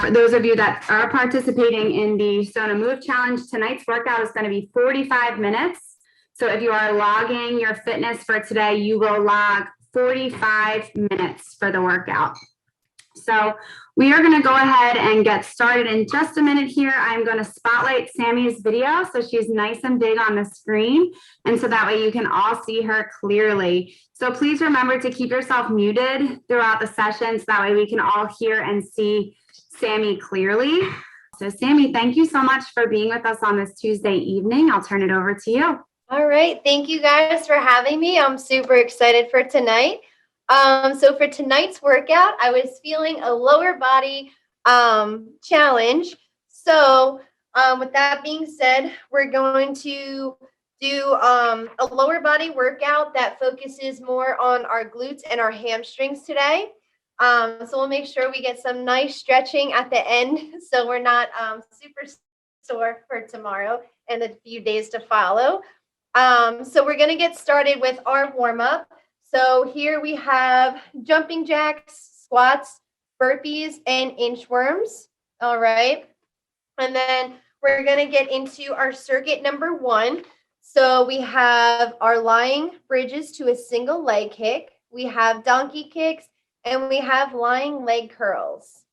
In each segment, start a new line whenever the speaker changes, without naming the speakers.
For those of you that are participating in the Sona Move Challenge, tonight's workout is going to be 45 minutes. So if you are logging your fitness for today, you will log 45 minutes for the workout. So we are going to go ahead and get started in just a minute here. I'm going to spotlight Sammie's video so she's nice and big on the screen, and so that way you can all see her clearly. So please remember to keep yourself muted throughout the session so that way we can all hear and see Sammie clearly. So Sammie, thank you so much for being with us on this Tuesday evening. I'll turn it over to you.
All right. Thank you guys for having me. I'm super excited for tonight. So for tonight's workout, I was feeling a lower body challenge. So with that being said, we're going to do a lower body workout that focuses more on our glutes and our hamstrings today. So we'll make sure we get some nice stretching at the end so we're not super sore for tomorrow and the few days to follow. So we're going to get started with our warm-up. So here we have jumping jacks, squats, burpees, and inchworms. All right. And then we're going to get into our circuit number 1. So we have our lying bridges to a single leg kick. We have donkey kicks, and we have lying leg curls.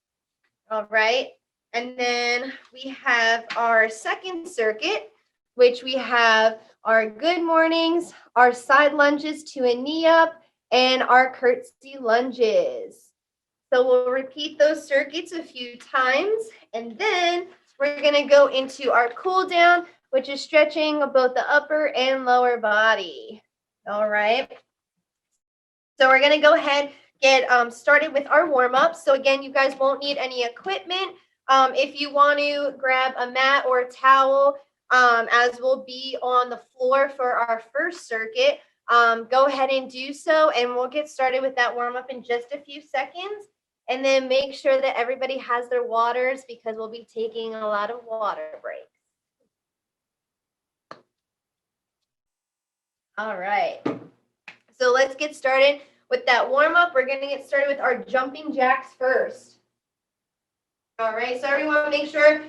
All right. And then we have our second circuit, which we have our good mornings, our side lunges to a knee up, and our curtsy lunges. So we'll repeat those circuits a few times, and then we're going to go into our cool down, which is stretching both the upper and lower body. All right. So we're going to go ahead get started with our warm-up. So again, you guys won't need any equipment. If you want to grab a mat or a towel, as we'll be on the floor for our first circuit, go ahead and do so, and we'll get started with that warm-up in just a few seconds. And then make sure that everybody has their waters because we'll be taking a lot of water breaks. All right. So let's get started with that warm-up. We're going to get started with our jumping jacks first. All right. So everyone make sure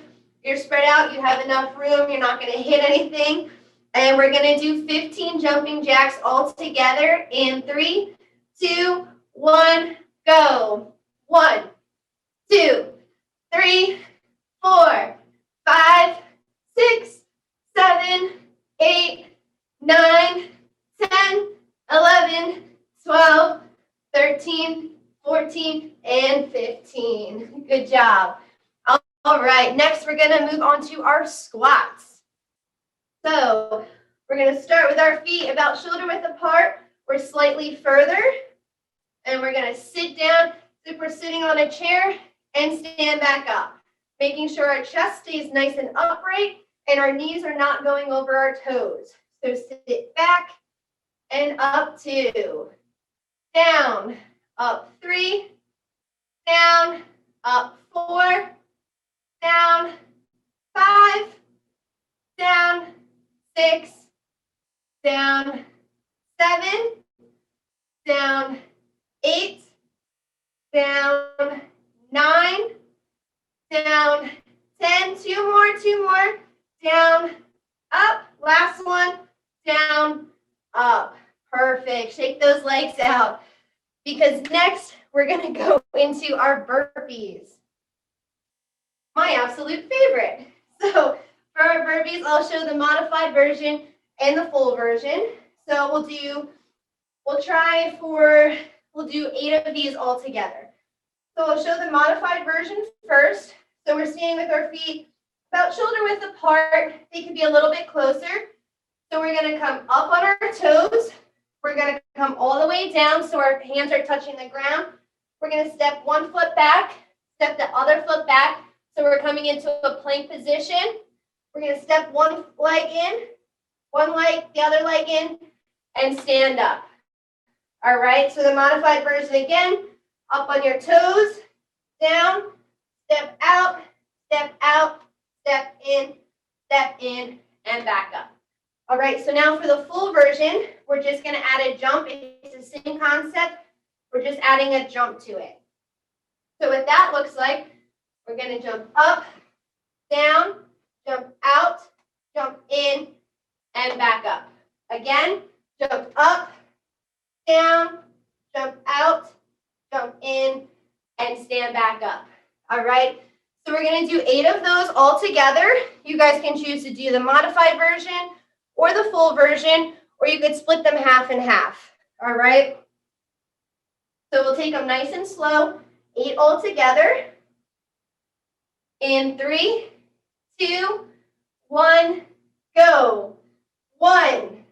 you're spread out. You have enough room. You're not going to hit anything. And we're going to do 15 jumping jacks all together in 3, 2, 1, go. 1, 2, 3, 4, 5, 6, 7, 8, 9, 10, 11, 12, 13, 14, and 15. Good job. All right, next we're going to move on to our squats. So we're going to start with our feet about shoulder width apart. We're slightly further, and we're going to sit down. So we're sitting on a chair and stand back up, making sure our chest stays nice and upright and our knees are not going over our toes. So sit back and up 2, down, up 3, down, up 4, down, 5, down, 6, down, 7, down, 8, down, 9, down, 10, 2 more, down, up, last one, down, up. Perfect. Shake those legs out because next we're going to go into our burpees. My absolute favorite. So for our burpees, I'll show the modified version and the full version. So we'll do 8 of these all together. So I'll show the modified version first. So we're standing with our feet about shoulder width apart. They can be a little bit closer. So we're going to come up on our toes. We're going to come all the way down so our hands are touching the ground. We're going to step one foot back, step the other foot back. So we're coming into a plank position. We're going to step one leg in, one leg, the other leg in, and stand up. All right, so the modified version again, up on your toes, down, step out, step in, and back up. All right, so now for the full version, we're just going to add a jump. It's the same concept. We're just adding a jump to it. So what that looks like, We're going to jump up, down, jump out, jump in, and back up. Again, jump up, down, jump out, jump in, and stand back up. All right, so we're going to do 8 of those all together. You guys can choose to do the modified version or the full version, or you could split them half and half. All right, so we'll take them nice and slow, 8 all together. In 3, 2, 1, go. 1,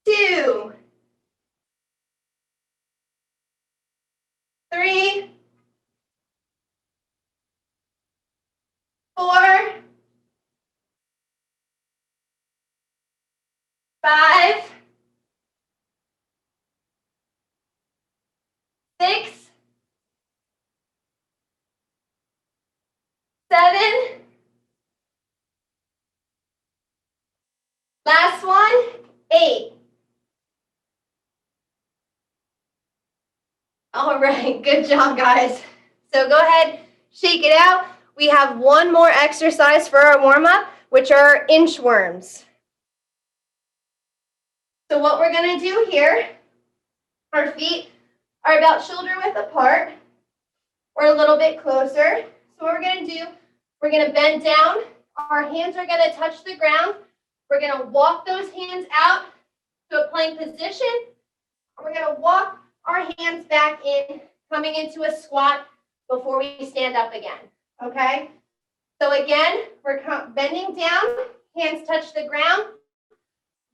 2, 3, 4, 5, 6, 7. Last one, 8. All right, good job, guys. So go ahead, shake it out. We have one more exercise for our warm-up, which are inchworms. So what we're going to do here, our feet are about shoulder width apart or a little bit closer. So what we're going to do, we're going to bend down. Our hands are going to touch the ground. We're going to walk those hands out to a plank position. We're going to walk our hands back in, coming into a squat before we stand up again, okay? So again, we're bending down, hands touch the ground.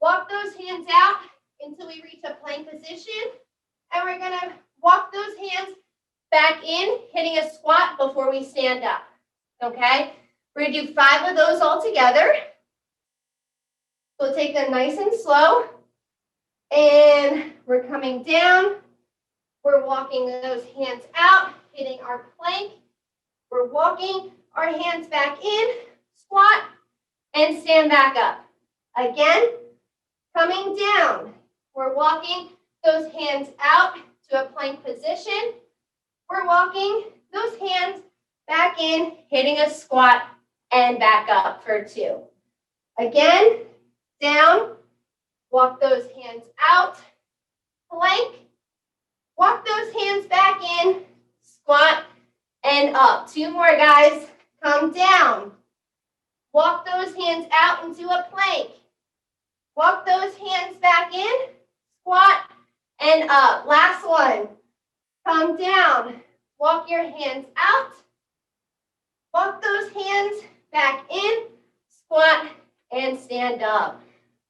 Walk those hands out until we reach a plank position. And we're going to walk those hands back in, hitting a squat before we stand up, okay? We're going to do 5 of those all together. We'll take them nice and slow. And we're coming down. We're walking those hands out, hitting our plank. We're walking our hands back in, squat, and stand back up. Again, coming down. We're walking those hands out to a plank position. We're walking those hands back in, hitting a squat, and back up for 2. Again, down, walk those hands out, plank, walk those hands back in, squat, and up. 2 more, guys. Come down. Walk those hands out into a plank. Walk those hands back in, squat, and up. Last one. Come down. Walk your hands out. Walk those hands back in, squat, and stand up.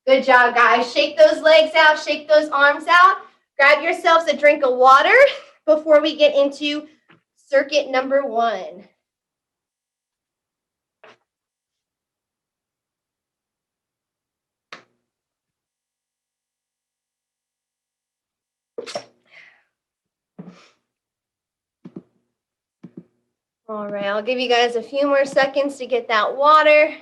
Good job, guys. Shake those legs out, shake those arms out. Grab yourselves a drink of water before we get into circuit number 1. All right, I'll give you guys a few more seconds to get that water.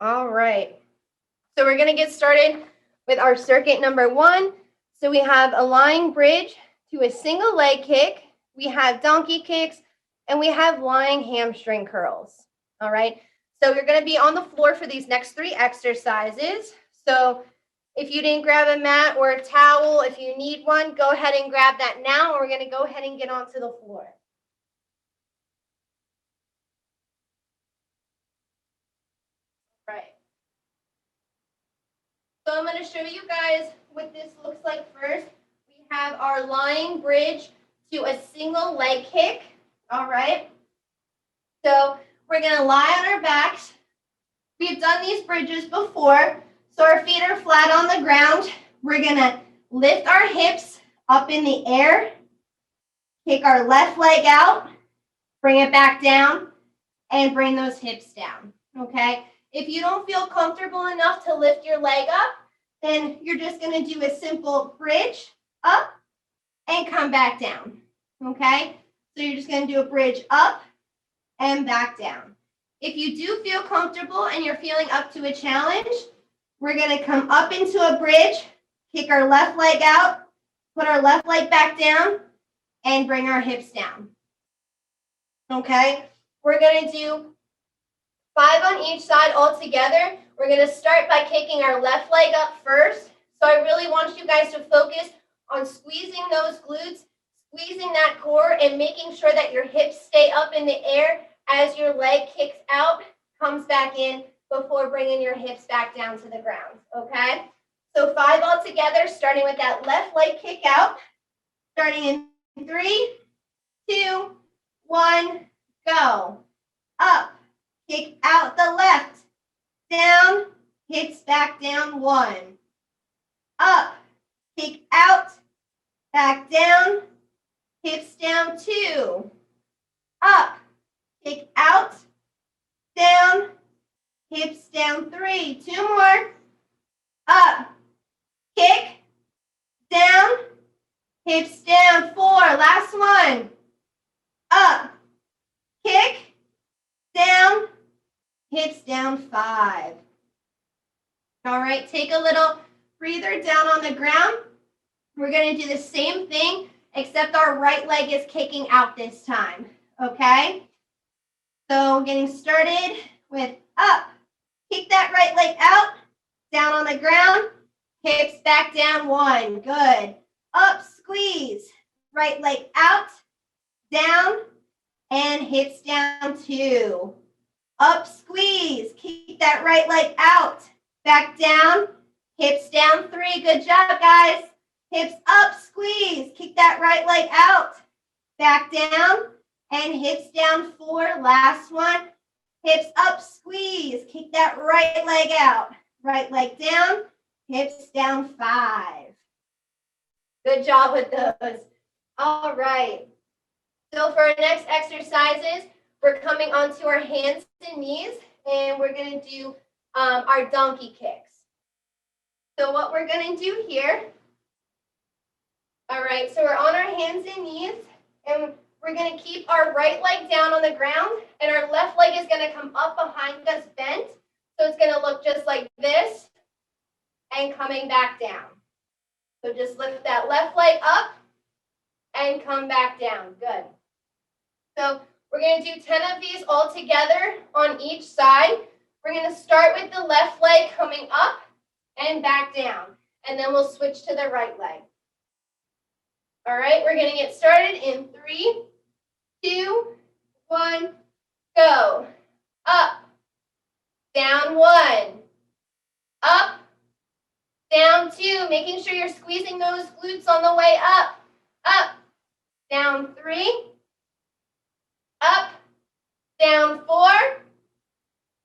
All right, so we're going to get started with our circuit number 1. So we have a lying bridge to a single leg kick. We have donkey kicks, and we have lying hamstring curls. All right, so you're going to be on the floor for these next 3 exercises. So if you didn't grab a mat or a towel, if you need one, go ahead and grab that now. And we're going to go ahead and get onto the floor. Right. So I'm going to show you guys what this looks like first. We have our lying bridge to a single leg kick. All right. So we're going to lie on our backs. We've done these bridges before. So our feet are flat on the ground. We're going to lift our hips up in the air. Kick our left leg out. Bring it back down. And bring those hips down. Okay. If you don't feel comfortable enough to lift your leg up, then you're just going to do a simple bridge up and come back down. Okay. So you're just going to do a bridge up and back down. If you do feel comfortable and you're feeling up to a challenge, we're going to come up into a bridge, kick our left leg out, put our left leg back down, and bring our hips down. Okay, we're going to do 5 on each side all together. We're going to start by kicking our left leg up first. So I really want you guys to focus on squeezing those glutes, squeezing that core, and making sure that your hips stay up in the air as your leg kicks out, comes back in before bringing your hips back down to the ground, okay? So 5 all together, starting with that left leg kick out, starting in 3, 2, 1, go. Up, kick out the left, down, hips back down, 1. Up, kick out, back down, hips down, 2. Up, kick out, down, hips down, 3. 2 more. Up, kick, down, hips down, 4. Last one. Up, kick, down, hips down, 5. All right, take a little breather down on the ground. We're going to do the same thing, except our right leg is kicking out this time, okay? So getting started with up, kick that right leg out, down on the ground, hips back down, 1, good. Up, squeeze, right leg out, down, and hips down, 2. Up, squeeze, keep that right leg out, back down, hips down, 3. Good job, guys. Hips up, squeeze, kick that right leg out, back down, and hips down, 4. Last one. Hips up, squeeze, kick that right leg out, right leg down, hips down, 5. Good job with those. All right. So for our next exercises, we're coming onto our hands and knees, and we're going to do our donkey kicks. So what we're going to do here, all right, so we're on our hands and knees, and we're going to keep our right leg down on the ground, and our left leg is going to come up behind us bent. So it's going to look just like this, and coming back down. So just lift that left leg up, and come back down. Good. So we're going to do 10 of these all together on each side. We're going to start with the left leg coming up and back down, and then we'll switch to the right leg. All right, we're going to get started in 3, 2, 1, go. Up, down, 1. Up, down, 2. Making sure you're squeezing those glutes on the way up. Up, down, 3. Up, down, 4.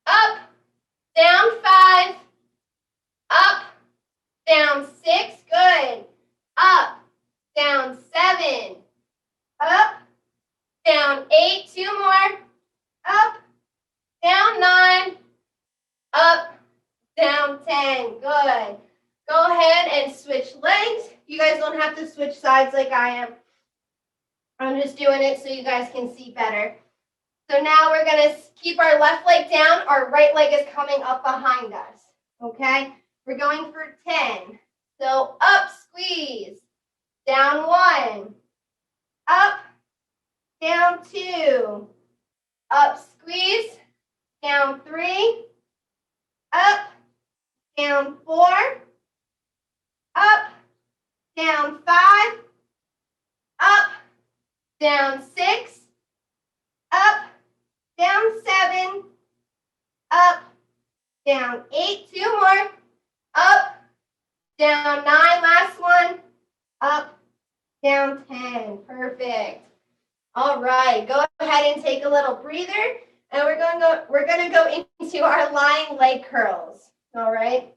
Up, down, 5. Up, down, 6. Good. Up, down, 7. Up, down, 8. 2 more. Up, down, 9. Up, down, 10. Good. Go ahead and switch legs. You guys don't have to switch sides like I am. I'm just doing it so you guys can see better. So now we're going to keep our left leg down. Our right leg is coming up behind us. Okay? We're going for 10. So up, squeeze. Down, 1. Up, down, 2. Up, squeeze. Down, 3. Up, down, 4. Up, down, 5. Up, down, 6. Up, down, 7. Up, down, 8. 2 more. Up, down, 9. Last one. Up, down, 10. Perfect. All right. Go ahead and take a little breather, and we're going to go into our lying leg curls. All right.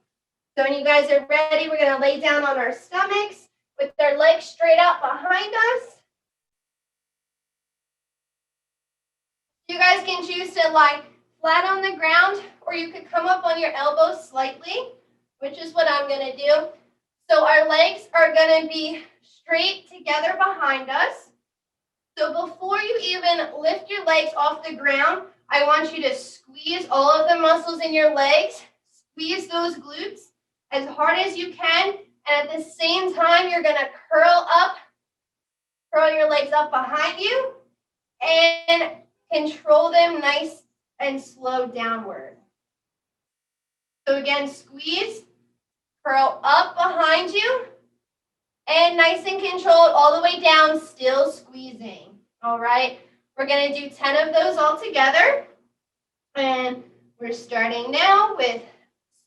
So when you guys are ready, we're going to lay down on our stomachs with our legs straight out behind us. You guys can choose to lie flat on the ground, or you could come up on your elbows slightly, which is what I'm going to do. So our legs are going to be straight together behind us. So before you even lift your legs off the ground, I want you to squeeze all of the muscles in your legs. Squeeze those glutes as hard as you can. And at the same time, you're going to curl your legs up behind you and control them nice and slow downward. So again, squeeze, curl up behind you, and nice and controlled all the way down, still squeezing. All right, we're going to do 10 of those all together. And we're starting now with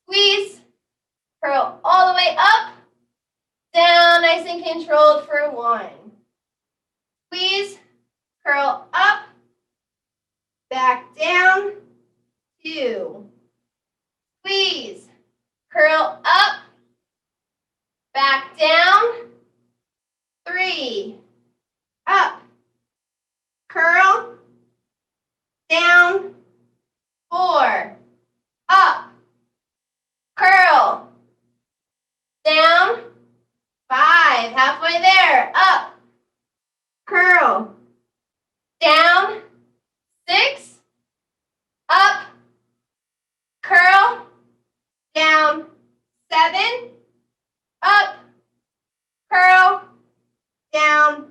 squeeze, curl all the way up, down, nice and controlled for 1. Squeeze, curl up, back down, 2. Squeeze, curl up, back down, 3. Up, curl, down, 4. Up, curl, down, 5. Halfway there. Up, curl, down, 6. Up, curl, down, 7. Up, curl, down,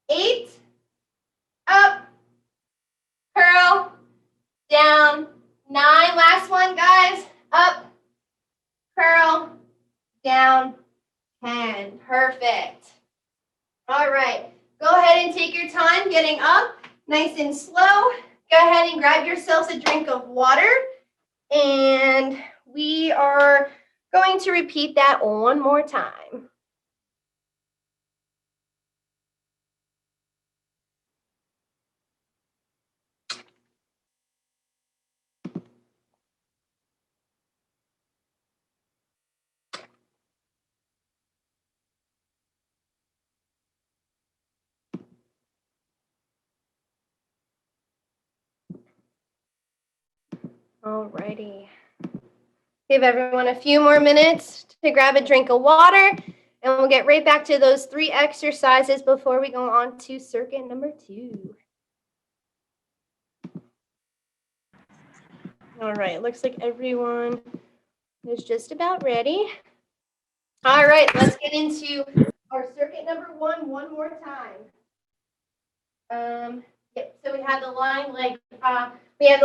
8. Up, curl, down, 9. Last one, guys. Up, curl, down, 10. Perfect. All right. Go ahead and take your time getting up, nice and slow. Go ahead and grab yourselves a drink of water. And we are going to repeat that one more time. Alrighty. Give everyone a few more minutes to grab a drink of water, and we'll get right back to those 3 exercises before we go on to circuit number 2. All right, looks like everyone is just about ready. All right, let's get into our circuit number 1 one more time. So we have the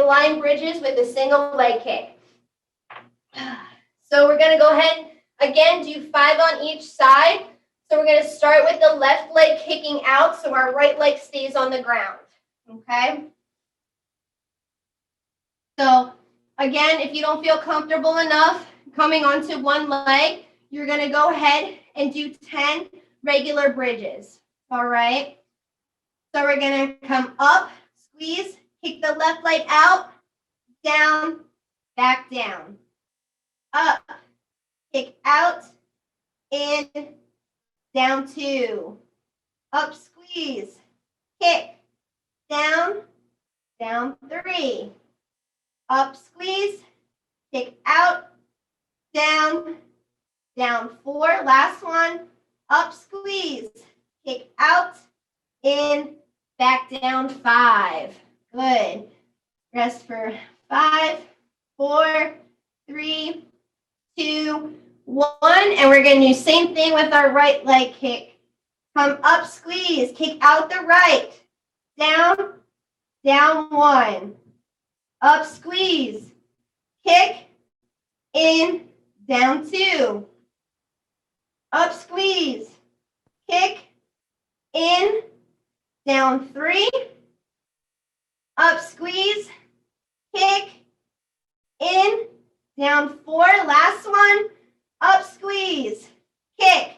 line bridges with a single leg kick. So we're going to go ahead, again, do 5 on each side. So we're going to start with the left leg kicking out so our right leg stays on the ground, okay? So again, if you don't feel comfortable enough coming onto one leg, you're going to go ahead and do 10 regular bridges, all right? So we're going to come up, squeeze, kick the left leg out, down, back down. Up, kick out, in, down 2. Up, squeeze, kick, down, down 3. Up, squeeze, kick out, down, down 4. Last one. Up, squeeze, kick out, in, back down 5. Good. Rest for 5, 4, 3, 2, 1. And we're going to do the same thing with our right leg kick. Come up, squeeze, kick out the right, down, down 1. Up, squeeze, kick, in, down 2. Up, squeeze, kick, in, down 3. Up, squeeze, kick, in, down 4. Last one. Up, squeeze, kick,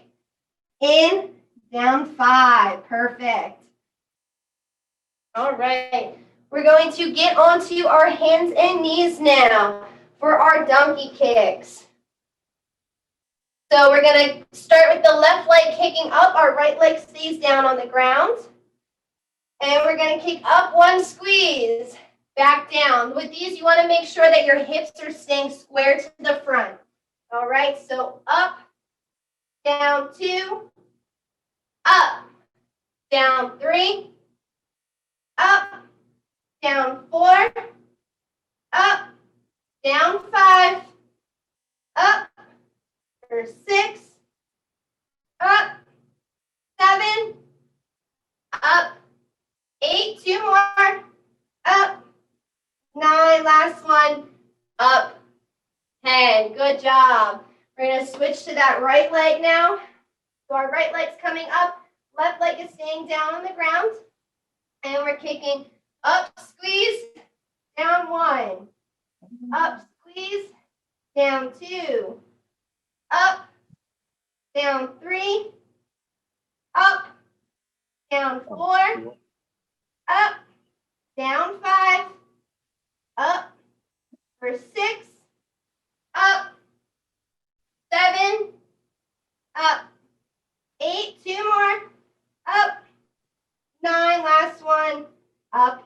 in, down 5. Perfect. All right. We're going to get onto our hands and knees now for our donkey kicks. So we're going to start with the left leg kicking up. Our right leg stays down on the ground. And we're going to kick up 1, squeeze, back down. With these, you want to make sure that your hips are staying square to the front. All right, so up, down 2, up, down 3, up, down 4, up, down 5, up for 6, up, 7, up, 8, 2 more, up, 9, last one, up, 10. Good job. We're going to switch to that right leg now. So our right leg's coming up, left leg is staying down on the ground, and we're kicking up, squeeze, down 1, up, squeeze, down 2, up, down 3, up, down 4, up, down 5, up for 6, up, 7, up, 8, 2 more, up, 9, last one, up,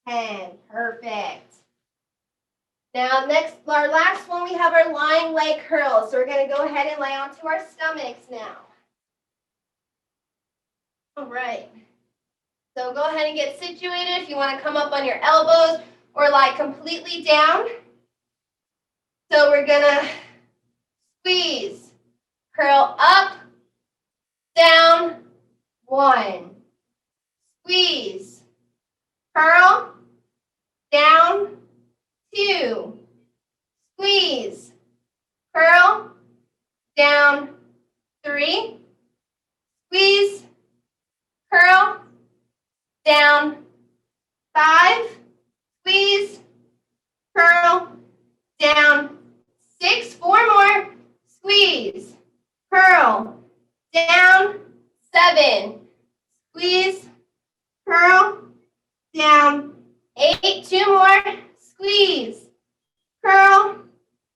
10. Perfect. Now next, our last one, we have our lying leg curls. So we're going to go ahead and lay onto our stomachs now. All right. So go ahead and get situated if you want to come up on your elbows or lie completely down. So we're going to squeeze, curl up, down, 1. Squeeze, curl, down, 2. Squeeze, curl, down, 3. Squeeze, curl, down, 5. Squeeze, curl, down, 6. 4 more. Squeeze, curl, down, 7. Squeeze, curl, down, 8. 2 more. Squeeze, curl,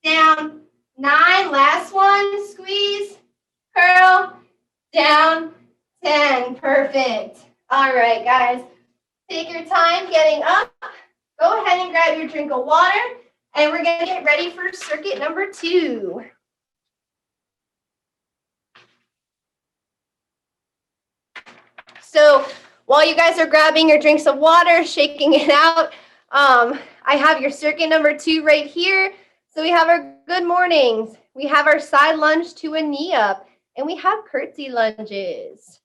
down, 9. Last one. Squeeze, curl, down, 10. Perfect. All right, guys. Take your time getting up. Go ahead and grab your drink of water, and we're going to get ready for circuit number 2. So while you guys are grabbing your drinks of water, shaking it out, I have your circuit number 2 right here. So we have our good mornings. We have our side lunge to a knee up, and we have curtsy lunges.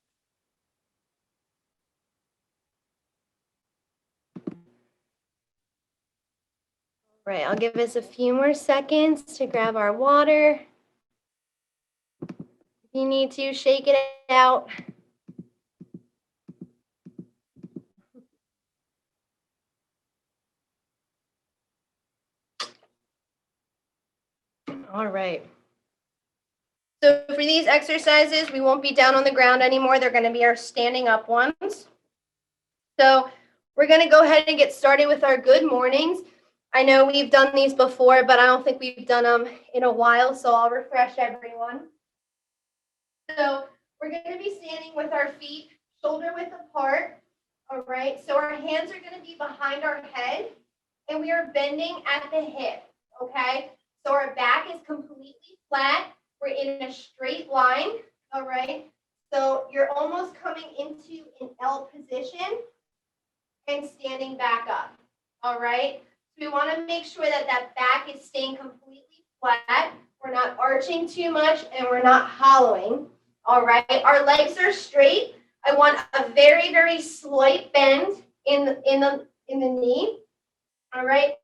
All right, I'll give us a few more seconds to grab our water. If you need to, shake it out. All right. So for these exercises, we won't be down on the ground anymore. They're going to be our standing up ones. So we're going to go ahead and get started with our good mornings. I know we've done these before, but I don't think we've done them in a while, so I'll refresh everyone. So we're going to be standing with our feet shoulder width apart. All right, so our hands are going to be behind our head, and we are bending at the hip, okay? So our back is completely flat. We're in a straight line, all right? So you're almost coming into an L position and standing back up, all right? So we want to make sure that that back is staying completely flat. We're not arching too much, and we're not hollowing, all right? Our legs are straight. I want a very, very slight bend in the knee, all right?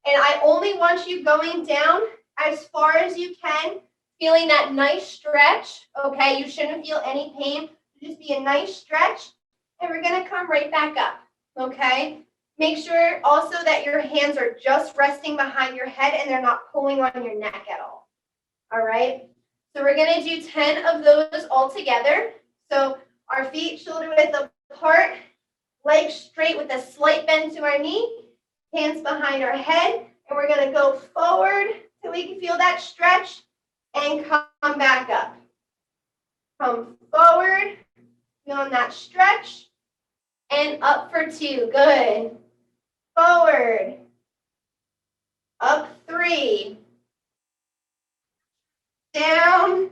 And I only want you going down as far as you can, feeling that nice stretch, okay? You shouldn't feel any pain. Just be a nice stretch, and we're going to come right back up, okay? Make sure also that your hands are just resting behind your head and they're not pulling on your neck at all, all right? So we're going to do 10 of those all together. So our feet shoulder width apart, legs straight with a slight bend to our knee, hands behind our head, and we're going to go forward so we can feel that stretch and come back up. Come forward, feeling that stretch, and up for 2. Good. Forward. Up 3. Down.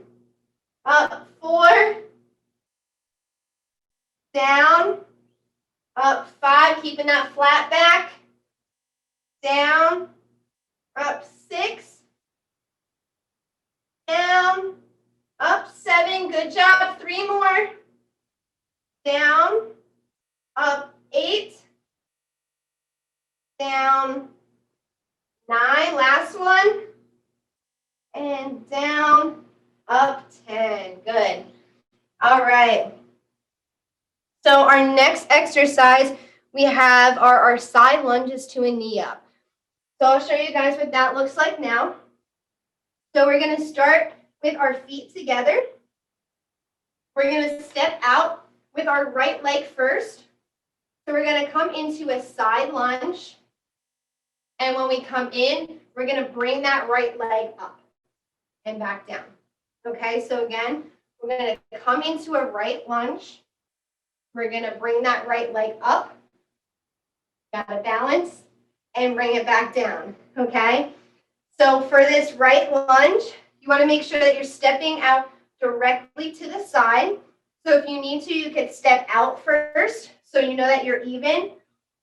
Up 4. Down. up 5, keeping that flat back, down, up 6, down, up 7, good job, 3 more, down, up 8, down, 9, last one, and down, up 10, good. All right. So our next exercise we have are our side lunges to a knee up. So I'll show you guys what that looks like now. So we're going to start with our feet together. We're going to step out with our right leg first. So we're going to come into a side lunge. And when we come in, we're going to bring that right leg up and back down. Okay, so again, we're going to come into a right lunge. We're going to bring that right leg up. Got to balance and bring it back down. Okay, so for this right lunge, you want to make sure that you're stepping out directly to the side. So if you need to, you could step out first so you know that you're even.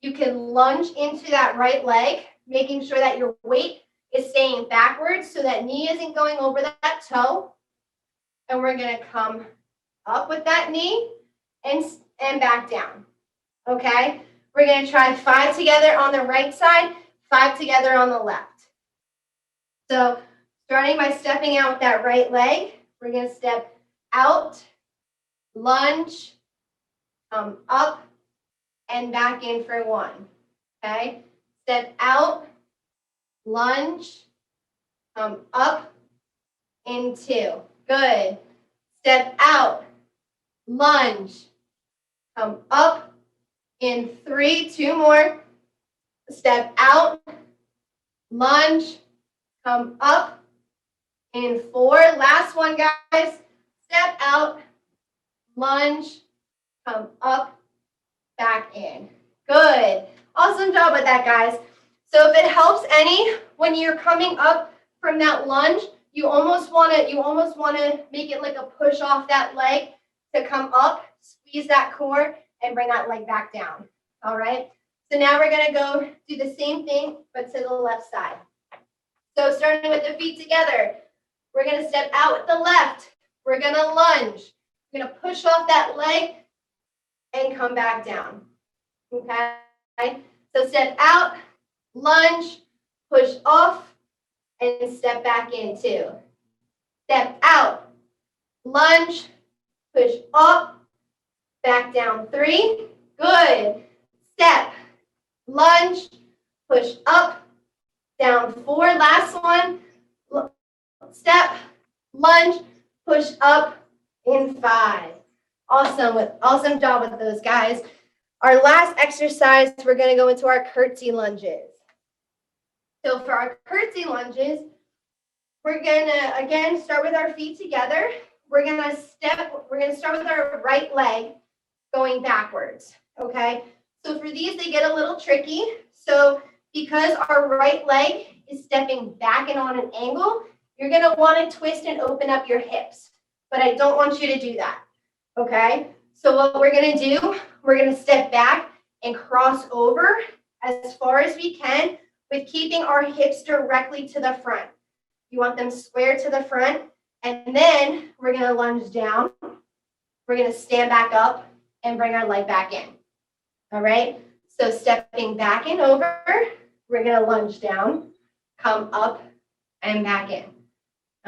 You can lunge into that right leg, making sure that your weight is staying backwards so that knee isn't going over that toe. And we're going to come up with that knee and back down. Okay? We're going to try 5 together on the right side, 5 together on the left. So starting by stepping out with that right leg, we're going to step out, lunge, come up, and back in for 1. Okay? Step out, lunge, come up, in 2. Good. Step out, lunge, come up, in 3. 2 more. Step out, lunge, come up, in 4. Last one, guys. Step out, lunge, come up, back in. Good. Awesome job with that, guys. So if it helps any, when you're coming up from that lunge, you almost want to make it like a push off that leg to come up, squeeze that core, and bring that leg back down. All right. So now we're going to go do the same thing, but to the left side. So starting with the feet together, we're going to step out with the left. We're going to lunge. We're going to push off that leg and come back down. Okay. So step out, lunge, push off, and step back in 2. Step out, lunge, push up, back down 3. Good. Step, lunge, push up, down 4. Last one. Step, lunge, push up in 5. Awesome job with those, guys. Our last exercise, we're going to go into our curtsy lunges. So for our curtsy lunges, we're going to, again, start with our feet together. We're going to start with our right leg going backwards, okay? So for these, they get a little tricky. So because our right leg is stepping back and on an angle, you're going to want to twist and open up your hips. But I don't want you to do that, okay? So what we're going to do, we're going to step back and cross over as far as we can with keeping our hips directly to the front. You want them square to the front, and then we're going to lunge down. We're going to stand back up and bring our leg back in. All right? So stepping back and over, we're going to lunge down, come up, and back in.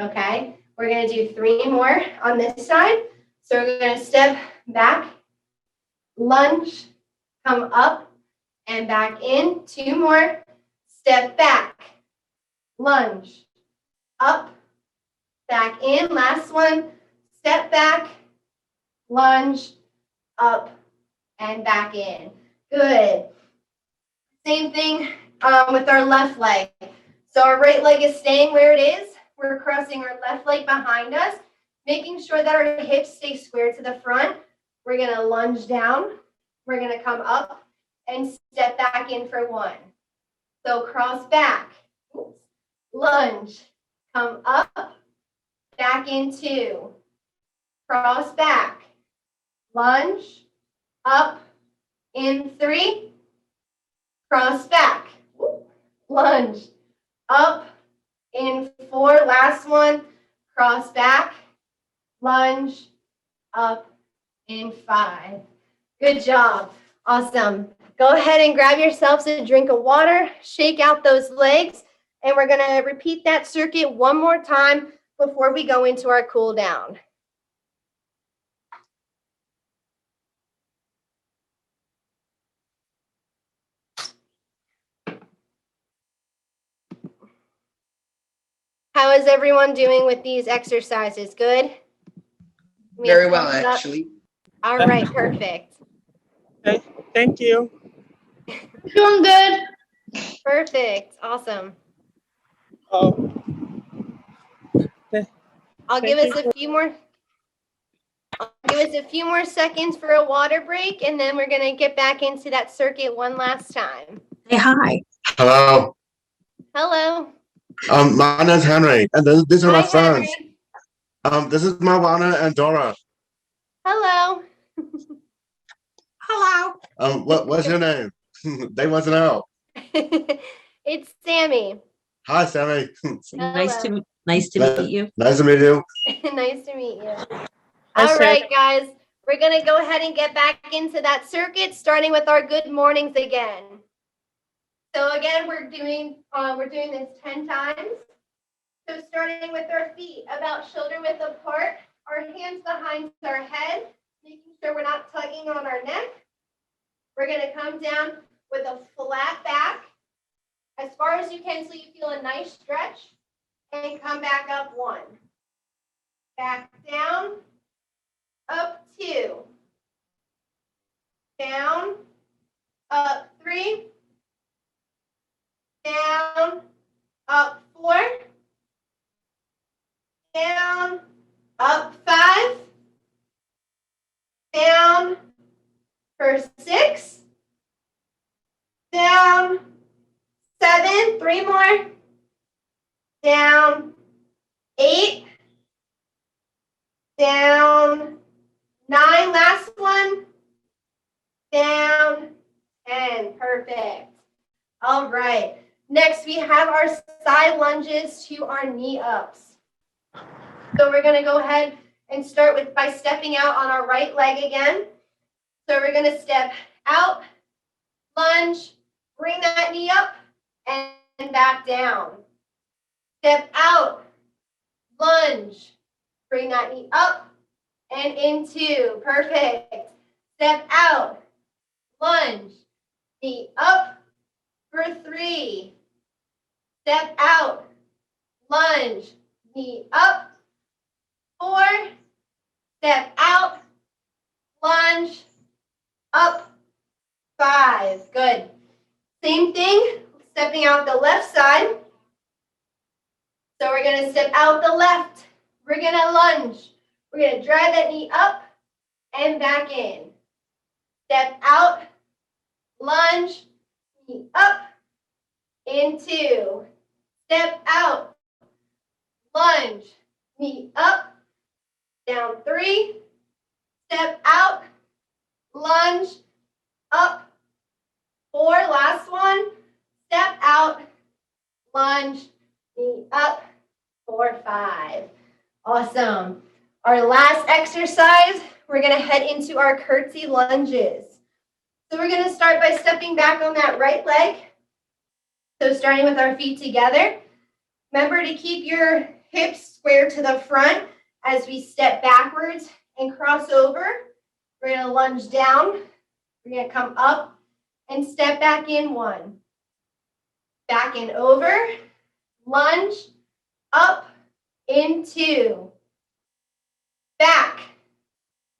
Okay? We're going to do 3 more on this side. So we're going to step back, lunge, come up, and back in. 2 more. Step back, lunge, up, back in. Last one. Step back, lunge, up, and back in. Good. Same thing with our left leg. So our right leg is staying where it is. We're crossing our left leg behind us, making sure that our hips stay square to the front. We're going to lunge down. We're going to come up and step back in for 1. So cross back, lunge, come up, back in 2. Cross back, lunge, up, in 3, cross back, lunge, up in 4, last one, cross back, lunge, up in 5. Good job. Awesome. Go ahead and grab yourselves a drink of water, shake out those legs, and we're going to repeat that circuit one more time before we go into our cool down. How is everyone doing with these exercises? Good?
Very well, actually.
All right, perfect.
Okay, thank you.
Doing good. Perfect. Awesome.
Oh,
I'll give
Thank
us a few more. I'll give us a few more seconds for a water break, and then we're gonna get back into that circuit one last time.
Say hi.
Hello.
Hello.
My name's Henry, and these are my
Hi,
sons.
Henry.
This is Marwana and Dora.
Hello.
Hello.
What's your name? They want to know.
It's Sammie.
Hi, Sammie.
Nice to
Nice
meet you.
Nice to meet you.
Nice to meet you.
Hi,
All
Sam.
right, guys. We're gonna go ahead and get back into that circuit, starting with our good mornings again. So again, we're doing this 10 times. So starting with our feet about shoulder width apart, our hands behind our head, making sure we're not tugging on our neck. We're gonna come down with a flat back as far as you can so you feel a nice stretch, and come back up 1. Back down, up 2. Down, up 3. Down, up 4. Down, up 5. Down for 6. Down, 7. 3 more. Down, 8. Down, 9. Last one. Down, 10. Perfect. All right. Next, we have our side lunges to our knee ups. So we're going to go ahead and start by stepping out on our right leg again. So we're going to step out, lunge, bring that knee up, and back down. Step out, lunge, bring that knee up and into. Perfect. Step out, lunge, knee up for 3. Step out, lunge, knee up. 4. Step out, lunge, up. 5. Good. Same thing, stepping out the left side. So we're going to step out the left. We're going to lunge. We're going to drive that knee up and back in. Step out, lunge, knee up, into. Step out, lunge, knee up, down 3. Step out, lunge, up 4. Last one. Step out, lunge, knee up for 5. Awesome. Our last exercise, we're going to head into our curtsy lunges. So we're going to start by stepping back on that right leg. So starting with our feet together. Remember to keep your hips square to the front as we step backwards and cross over. We're going to lunge down. We're going to come up and step back in 1. Back and over. Lunge, up, in 2. Back,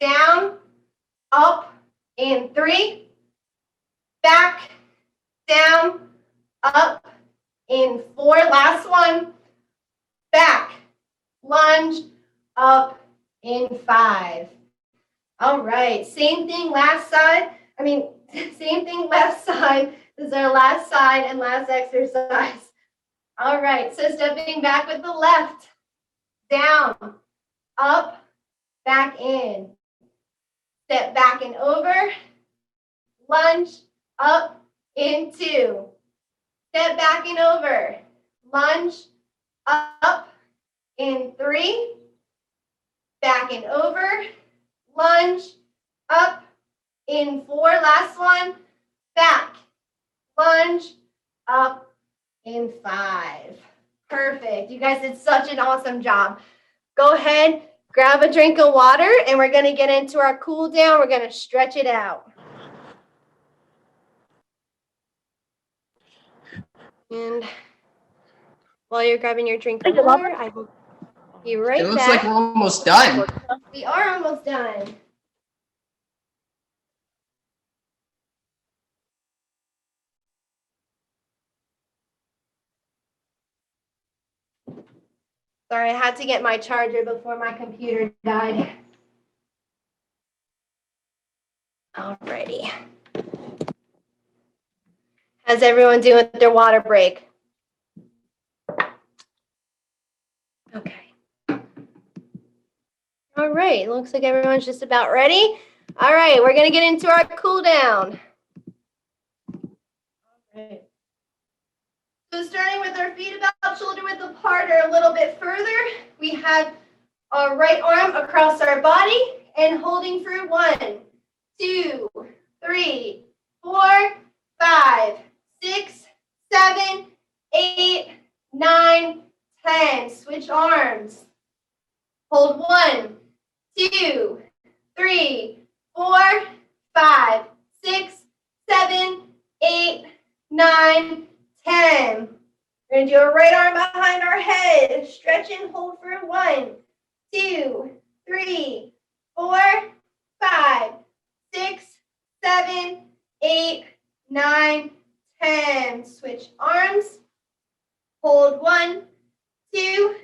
down, up, in 3. Back, down, up, in 4. Last one. Back, lunge, up, in 5. All right, same thing last side. Same thing left side. This is our last side and last exercise. All right, so stepping back with the left, down, up, back in. Step back and over, lunge, up, in 2. Step back and over, lunge, up, in 3. Back and over, lunge, up, in 4. Last one, back, lunge, up, in 5. Perfect. You guys did such an awesome job. Go ahead, grab a drink of water, and we're going to get into our cool down. We're going to stretch it out. And while you're grabbing your drink of water, I will be right back.
It looks like we're almost done.
We are almost done. Sorry, I had to get my charger before my computer died. Alrighty. How's everyone doing with their water break? Okay. All right, looks like everyone's just about ready. All right, we're gonna get into our cool down. All right. So starting with our feet about shoulder width apart or a little bit further, we have our right arm across our body and holding for 1, 2, 3, 4, 5, 6, 7, 8, 9, 10. Switch arms. Hold 1, 2, 3, 4, 5, 6, 7, 8, 9, 10. We're going to do a right arm behind our head. Stretch and hold for 1, 2, 3, 4, 5, 6, 7, 8, 9, 10. Switch arms. Hold 1, 2,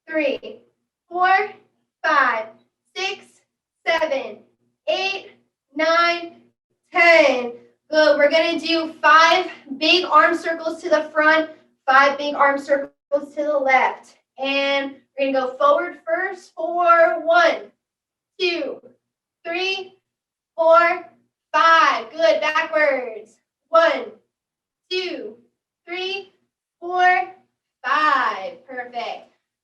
3, 4, 5, 6, 7, 8, 9, 10. Good. We're going to do 5 big arm circles to the front, 5 big arm circles to the left. And we're going to go forward first for 1, 2, 3, 4, 5. Good. Backwards. 1, 2, 3, 4, 5. Perfect.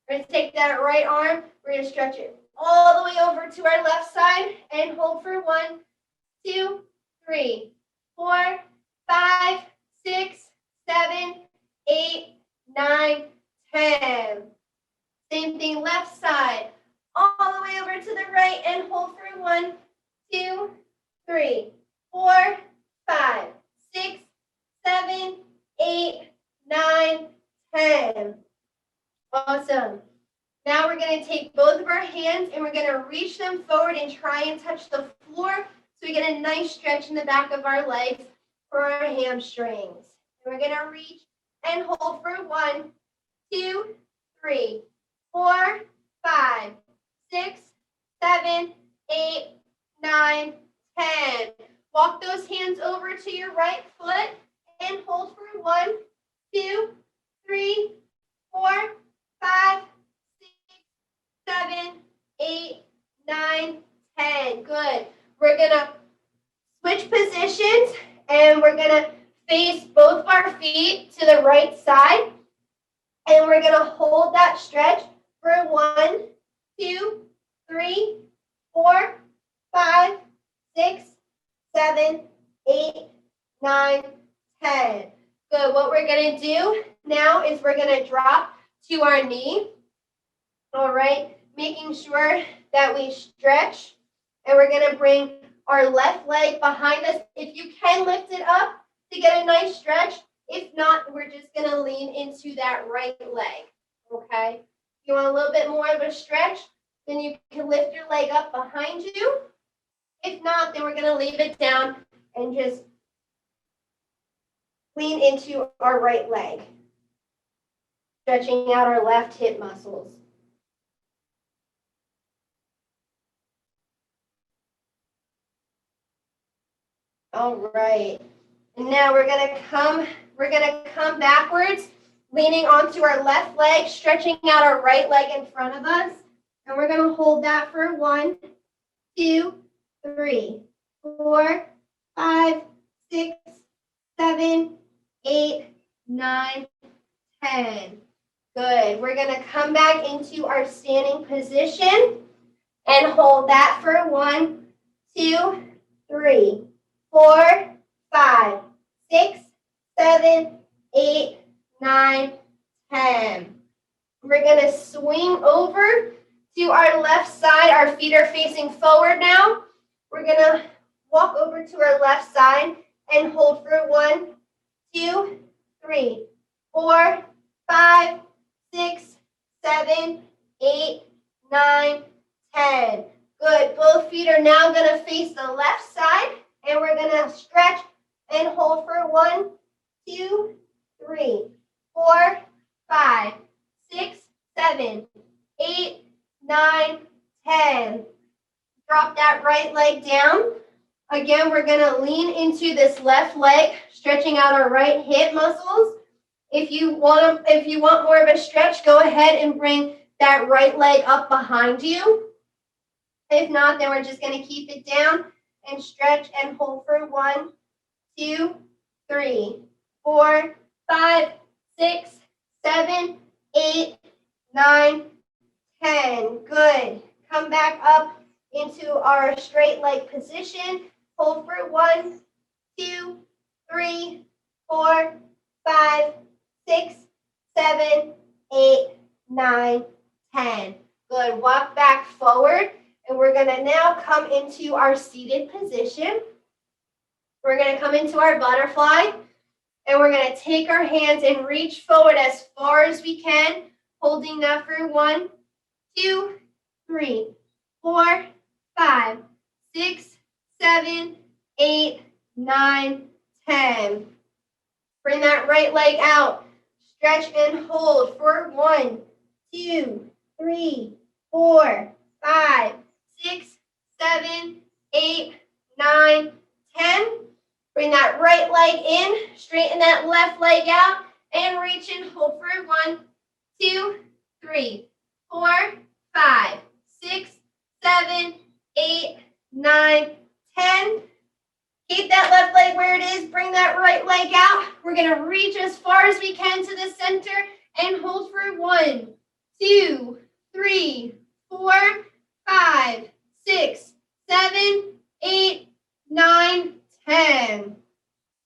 We're going to take that right arm. We're going to stretch it all the way over to our left side and hold for 1, 2, 3, 4, 5, 6, 7, 8, 9, 10. Same thing, left side. All the way over to the right and hold for 1, 2, 3, 4, 5, 6, 7, 8, 9, 10. Awesome. Now we're going to take both of our hands and we're going to reach them forward and try and touch the floor so we get a nice stretch in the back of our legs for our hamstrings. And we're going to reach and hold for 1, 2, 3, 4, 5, 6, 7, 8, 9, 10. Walk those hands over to your right foot and hold for 1, 2, 3, 4, 5, 6, 7, 8, 9, 10. Good. We're going to switch positions and we're going to face both of our feet to the right side. And we're going to hold that stretch for 1, 2, 3, 4, 5, 6, 7, 8, 9, 10. Good. What we're going to do now is we're going to drop to our knee. All right. Making sure that we stretch. And we're going to bring our left leg behind us. If you can lift it up to get a nice stretch. If not, we're just going to lean into that right leg. Okay. If you want a little bit more of a stretch, then you can lift your leg up behind you. If not, then we're going to leave it down and just lean into our right leg. Stretching out our left hip muscles. All right. And now we're going to come backwards, leaning onto our left leg, stretching out our right leg in front of us. And we're going to hold that for 1, 2, 3, 4, 5, 6, 7, 8, 9, 10. Good. We're going to come back into our standing position and hold that for 1, 2, 3, 4, 5, 6, 7, 8, 9, 10. We're going to swing over to our left side. Our feet are facing forward now. We're going to walk over to our left side and hold for 1, 2, 3, 4, 5, 6, 7, 8, 9, 10. Good. Both feet are now going to face the left side, and we're going to stretch and hold for 1, 2, 3, 4, 5, 6, 7, 8, 9, 10. Drop that right leg down. Again, we're going to lean into this left leg, stretching out our right hip muscles. If you want more of a stretch, go ahead and bring that right leg up behind you. If not, then we're just going to keep it down and stretch and hold for 1, 2, 3, 4, 5, 6, 7, 8, 9, 10. Good. Come back up into our straight leg position. Hold for 1, 2, 3, 4, 5, 6, 7, 8, 9, 10. Good. Walk back forward, and we're going to now come into our seated position. We're going to come into our butterfly, and we're going to take our hands and reach forward as far as we can, holding that for 1, 2, 3, 4, 5, 6, 7, 8, 9, 10. Bring that right leg out. Stretch and hold for 1, 2, 3, 4, 5, 6, 7, 8, 9, 10. Bring that right leg in. Straighten that left leg out. And reach and hold for 1, 2, 3, 4, 5, 6, 7, 8, 9, 10. Keep that left leg where it is. Bring that right leg out. We're going to reach as far as we can to the center and hold for 1, 2, 3, 4, 5, 6, 7, 8, 9, 10.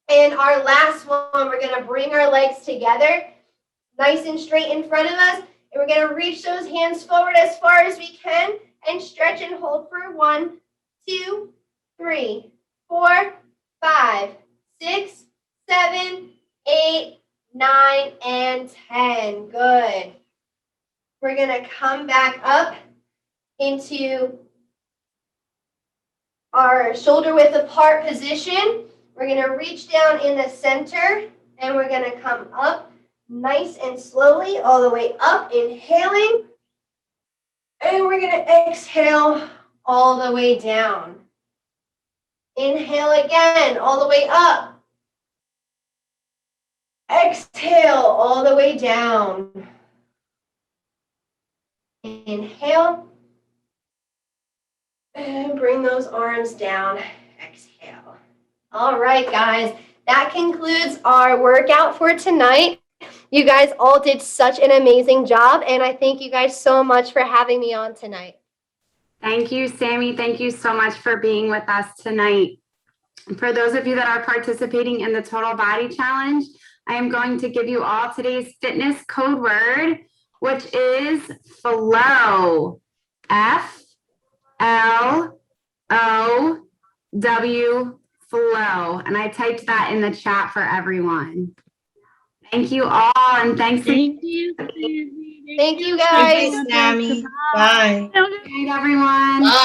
And our last one, we're going to bring our legs together, nice and straight in front of us. And we're going to reach those hands forward as far as we can and stretch and hold for 1, 2, 3, 4, 5, 6, 7, 8, 9, and 10. Good. We're going to come back up into our shoulder width apart position. We're going to reach down in the center, and we're going to come up nice and slowly all the way up, inhaling. And we're going to exhale all the way down. Inhale again, all the way up. Exhale all the way down. Inhale. And bring those arms down. Exhale. All right, guys. That concludes our workout for tonight. You guys all did such an amazing job, and I thank you guys so much for having me on tonight.
Thank you, Sammie. Thank you so much for being with us tonight. For those of you that are participating in the Total Body Challenge, I am going to give you all today's fitness code word, which is FLOW. F-L-O-W, FLOW. And I typed that in the chat for everyone. Thank you all, and thanks.
Thank you.
Thank you, guys.
Thank you, Sammie. Bye.
Good night, everyone.
Bye.